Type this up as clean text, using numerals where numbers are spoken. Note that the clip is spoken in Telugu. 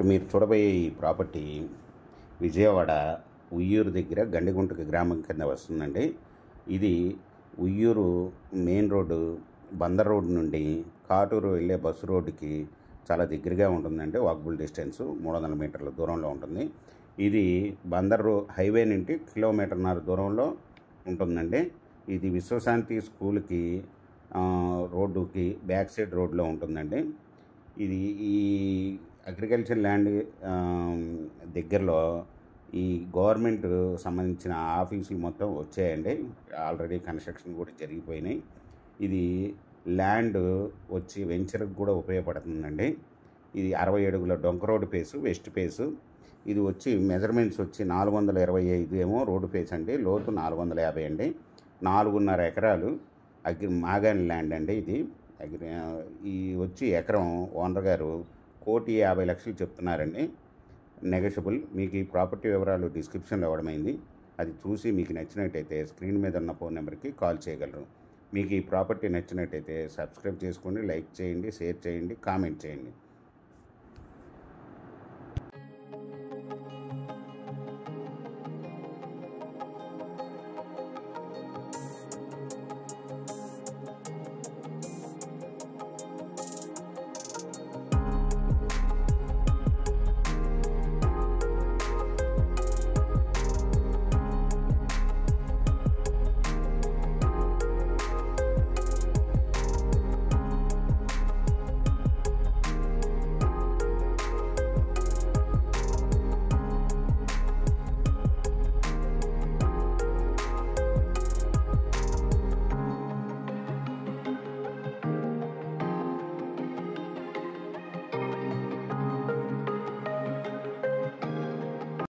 ఇప్పుడు మీరు చూడబోయే ఈ ప్రాపర్టీ విజయవాడ ఉయ్యూరు దగ్గర గండిగుంటకి గ్రామం కింద వస్తుందండి. ఇది Uyyuru main road Bandar road నుండి కాటూరు వెళ్ళే బస్సు రోడ్డుకి చాలా దగ్గరగా ఉంటుందండి. వాకబుల్ డిస్టెన్స్ 300 మీటర్ల దూరంలో ఉంటుంది. ఇది బందర్ హైవే నుండి 1.5 కిలోమీటర్ల దూరంలో ఉంటుందండి. ఇది విశ్వశాంతి స్కూల్కి రోడ్డుకి బ్యాక్ సైడ్ రోడ్లో ఉంటుందండి. ఇది ఈ అగ్రికల్చర్ ల్యాండ్ దగ్గరలో ఈ గవర్నమెంట్ సంబంధించిన ఆఫీసులు మొత్తం వచ్చాయండి. ఆల్రెడీ కన్స్ట్రక్షన్ కూడా జరిగిపోయినాయి. ఇది ల్యాండ్ వచ్చి వెంచర్కి కూడా ఉపయోగపడుతుందండి. ఇది 60 అడుగుల డొంక రోడ్డు ఫేసు, వెస్ట్ ఫేసు. ఇది వచ్చి మెజర్మెంట్స్ వచ్చి 425 ఏమో రోడ్డు ఫేస్ అండి, లోతు 450 అండి. 4.5 ఎకరాలు మాగాని ల్యాండ్ అండి. ఈ వచ్చి ఎకరం ఓనర్ గారు 1,50,00,000 చెప్తున్నారండి. నెగోషియబుల్. మీకు ఈ ప్రాపర్టీ వివరాలు డిస్క్రిప్షన్లో ఇవ్వడమైంది. అది చూసి మీకు నచ్చినట్టయితే స్క్రీన్ మీద ఉన్న ఫోన్ నెంబర్కి కాల్ చేయగలరు. మీకు ఈ ప్రాపర్టీ నచ్చినట్టయితే సబ్స్క్రైబ్ చేసుకోండి, లైక్ చేయండి, షేర్ చేయండి, కామెంట్ చేయండి.